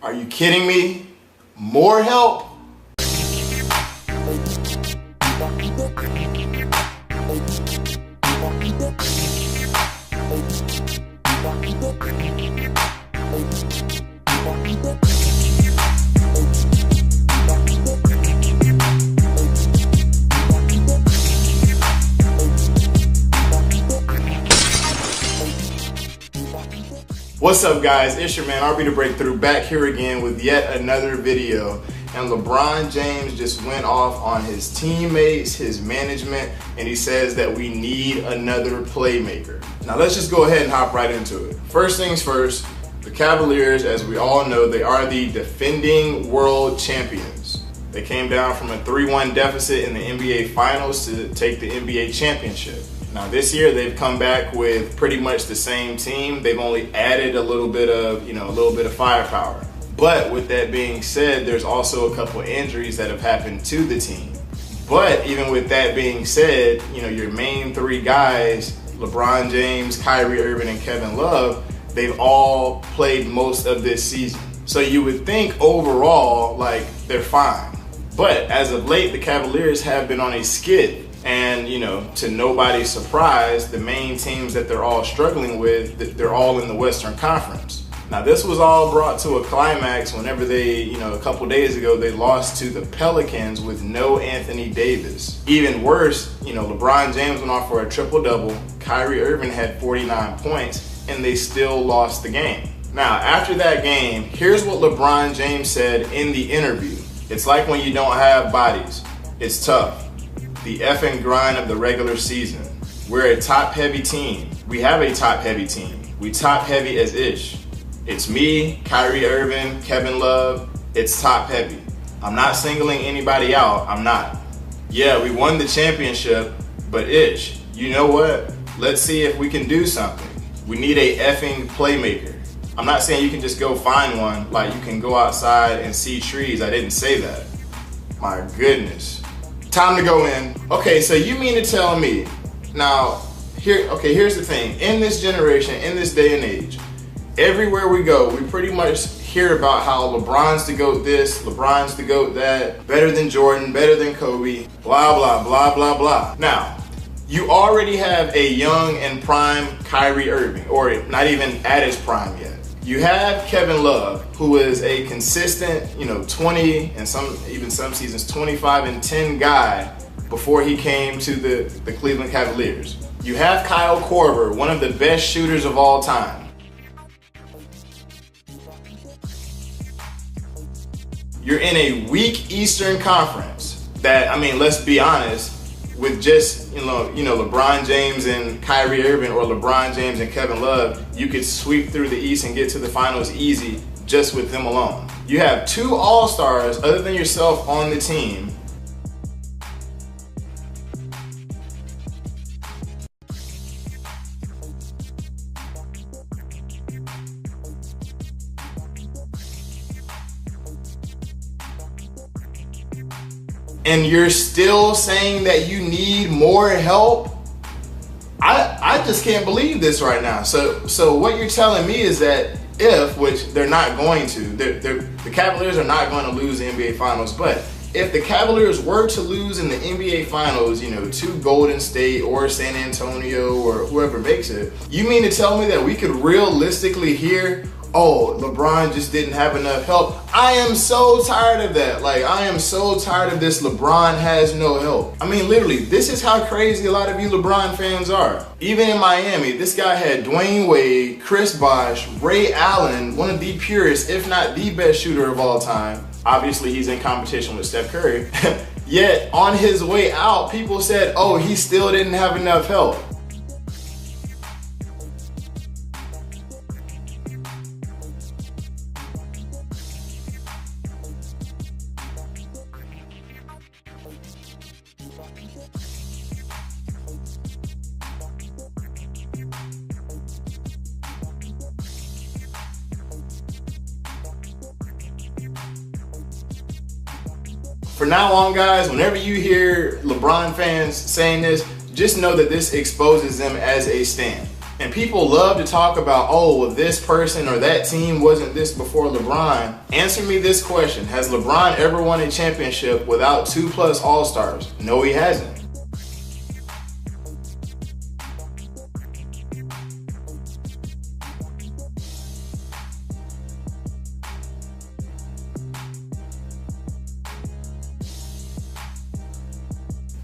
Are you kidding me? More help? What's up guys, it's your man RB the Breakthrough back here again with yet another video. And LeBron James just went off on his teammates, his management, and he says that we need another playmaker. Now let's just go ahead and hop right into it. First things first, the Cavaliers, as we all know, they are the defending world champions. They came down from a 3-1 deficit in the NBA Finals to take the NBA championship. Now this year they've come back with pretty much the same team. They've only added a little bit of firepower. But with that being said, there's also a couple injuries that have happened to the team. But even with that being said, your main three guys, LeBron James, Kyrie, Irving, and Kevin Love, they've all played most of this season. So you would think overall, they're fine. But as of late, the Cavaliers have been on a skid. And, to nobody's surprise, the main teams that they're all struggling with, they're all in the Western Conference. Now, this was all brought to a climax whenever they, a couple days ago, they lost to the Pelicans with no Anthony Davis. Even worse, LeBron James went off for a triple-double. Kyrie Irving had 49 points, and they still lost the game. Now, after that game, here's what LeBron James said in the interview. It's like when you don't have bodies. It's tough. The effing grind of the regular season. We're a top-heavy team. We have a top-heavy team. We top-heavy as ish. It's me, Kyrie Irving, Kevin Love. It's top-heavy. I'm not singling anybody out. I'm not. Yeah, we won the championship, but ish. You know what? Let's see if we can do something. We need a effing playmaker. I'm not saying you can just go find one, like you can go outside and see trees. I didn't say that. My goodness. Time to go in. Okay, so you mean to tell me, now, here's the thing. In this generation, in this day and age, everywhere we go, we pretty much hear about how LeBron's the GOAT this, LeBron's the GOAT that, better than Jordan, better than Kobe, blah, blah, blah, blah, blah. Now, you already have a young and prime Kyrie Irving, or not even at his prime yet. You have Kevin Love, who is a consistent, 20 and some seasons 25 and 10 guy before he came to the Cleveland Cavaliers. You have Kyle Korver, one of the best shooters of all time. You're in a weak Eastern Conference that, let's be honest, with just, LeBron James and Kyrie Irving or LeBron James and Kevin Love, you could sweep through the East and get to the finals easy just with them alone. You have two all-stars other than yourself on the team. And you're still saying that you need more help? I just can't believe this right now. So what you're telling me is that which they're not going to, the Cavaliers are not going to lose the NBA Finals, but if the Cavaliers were to lose in the NBA Finals, to Golden State or San Antonio or whoever makes it, you mean to tell me that we could realistically hear, oh, LeBron just didn't have enough help? I am so tired of that. I am so tired of this LeBron has no help. Literally, this is how crazy a lot of you LeBron fans are. Even in Miami, this guy had Dwayne Wade, Chris Bosh, Ray Allen, one of the purest, if not the best shooter of all time. Obviously, he's in competition with Steph Curry. Yet, on his way out, people said, oh, he still didn't have enough help. From now on, guys, whenever you hear LeBron fans saying this, just know that this exposes them as a stan. And people love to talk about, oh, well, this person or that team wasn't this before LeBron. Answer me this question. Has LeBron ever won a championship without 2+ All-Stars? No, he hasn't.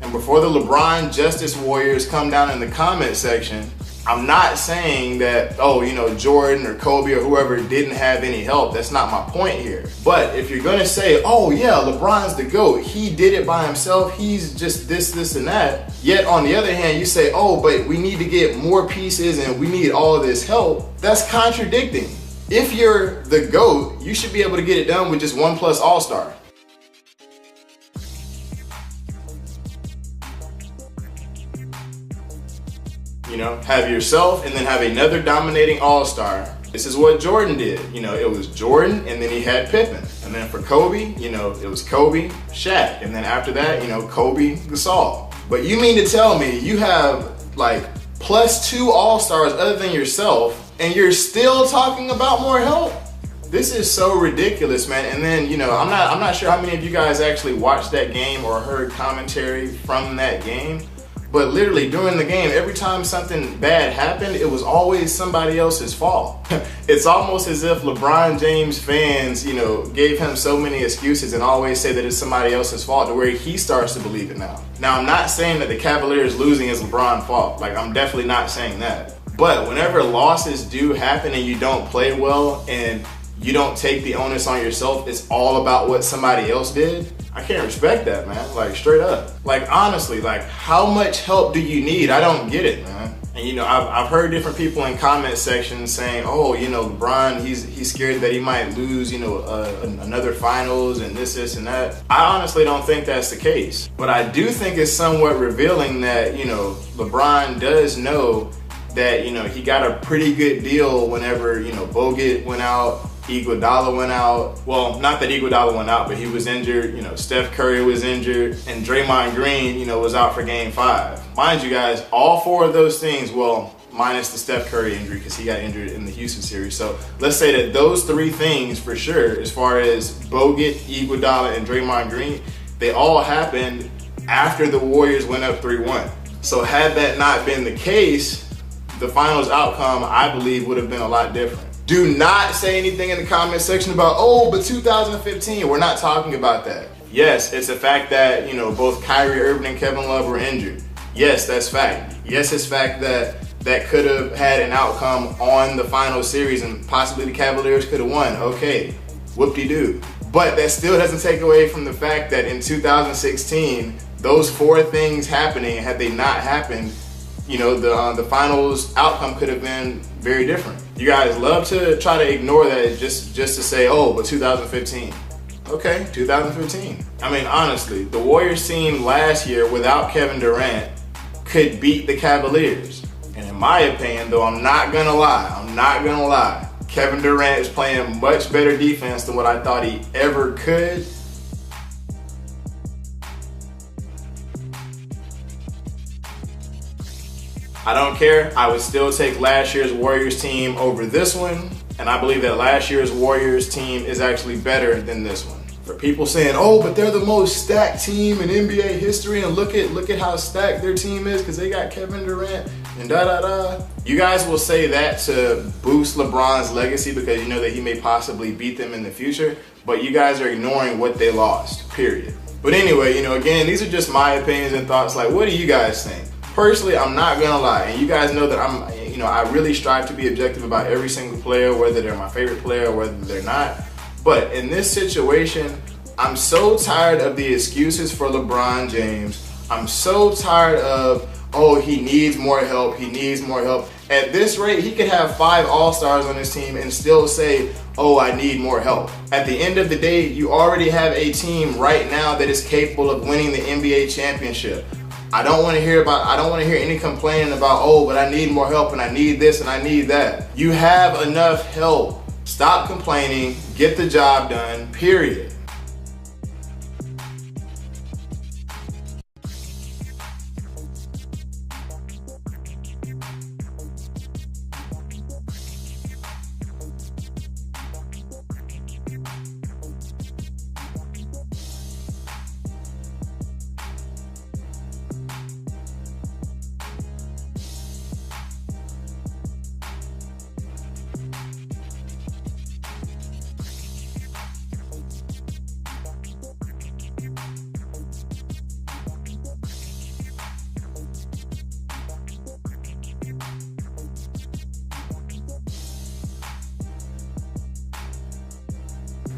And before the LeBron Justice Warriors come down in the comment section, I'm not saying that, oh, you know, Jordan or Kobe or whoever didn't have any help. That's not my point here. But if you're going to say, oh, yeah, LeBron's the GOAT, he did it by himself, he's just this, and that. Yet on the other hand, you say, oh, but we need to get more pieces and we need all this help. That's contradicting. If you're the GOAT, you should be able to get it done with just 1+ All-Star. You know, have yourself and then have another dominating all-star. This is what Jordan did. You know, it was Jordan and then he had Pippen. And then for Kobe, you know, it was Kobe, Shaq. And then after that, you know, Kobe, Gasol. But you mean to tell me you have like +2 all-stars other than yourself and you're still talking about more help? This is so ridiculous, man. And then, you know, I'm not sure how many of you guys actually watched that game or heard commentary from that game. But literally during the game, every time something bad happened, it was always somebody else's fault. It's almost as if LeBron James fans, you know, gave him so many excuses and always say that it's somebody else's fault to where he starts to believe it now. Now, I'm not saying that the Cavaliers losing is LeBron's fault. Like, I'm definitely not saying that. But whenever losses do happen and you don't play well and you don't take the onus on yourself, it's all about what somebody else did. I can't respect that, man. Like, straight up. Like, honestly, like, how much help do you need? I don't get it, man. And, you know, I've heard different people in comment sections saying, oh, you know, LeBron, he's scared that he might lose, you know, another finals and this, and that. I honestly don't think that's the case. But I do think it's somewhat revealing that, you know, LeBron does know that, you know, he got a pretty good deal whenever, you know, Bogut went out, Iguodala went out. Well, not that Iguodala went out, but he was injured. You know, Steph Curry was injured, and Draymond Green, you know, was out for Game 5. Mind you guys, all 4 of those things, well, minus the Steph Curry injury because he got injured in the Houston series. So let's say that those 3 things for sure, as far as Bogut, Iguodala, and Draymond Green, they all happened after the Warriors went up 3-1. So had that not been the case, the finals outcome, I believe, would have been a lot different. Do not say anything in the comment section about, oh, but 2015, we're not talking about that. Yes, it's a fact that, you know, both Kyrie Irving and Kevin Love were injured. Yes, that's fact. Yes, it's fact that that could have had an outcome on the final series and possibly the Cavaliers could have won. Okay, whoop-de-doo. But that still doesn't take away from the fact that in 2016, those 4 things happening, had they not happened, you know, the finals outcome could have been very different. You guys love to try to ignore that just to say, oh, but 2015. Okay, 2015. I mean, honestly, the Warriors team last year without Kevin Durant could beat the Cavaliers. And in my opinion, though, I'm not gonna lie, Kevin Durant is playing much better defense than what I thought he ever could. I don't care. I would still take last year's Warriors team over this one. And I believe that last year's Warriors team is actually better than this one. For people saying, oh, but they're the most stacked team in NBA history and look at how stacked their team is because they got Kevin Durant and da-da-da. You guys will say that to boost LeBron's legacy because you know that he may possibly beat them in the future, but you guys are ignoring what they lost, period. But anyway, you know, again, these are just my opinions and thoughts. Like, what do you guys think? Personally, I'm not gonna lie, and you guys know that I really strive to be objective about every single player, whether they're my favorite player or whether they're not. But in this situation, I'm so tired of the excuses for LeBron James. I'm so tired of, oh, he needs more help, he needs more help. At this rate, he could have 5 All-Stars on his team and still say, oh, I need more help. At the end of the day, you already have a team right now that is capable of winning the NBA championship. I don't want to hear any complaining about, oh, but I need more help and I need this and I need that. You have enough help. Stop complaining, get the job done, period.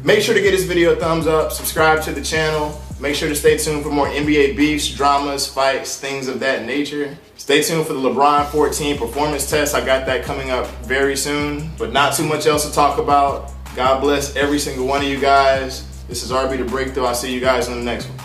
Make sure to give this video a thumbs up, subscribe to the channel. Make sure to stay tuned for more NBA beefs, dramas, fights, things of that nature. Stay tuned for the LeBron 14 performance test. I got that coming up very soon, but not too much else to talk about. God bless every single one of you guys. This is RB The Breakthrough. I'll see you guys in the next one.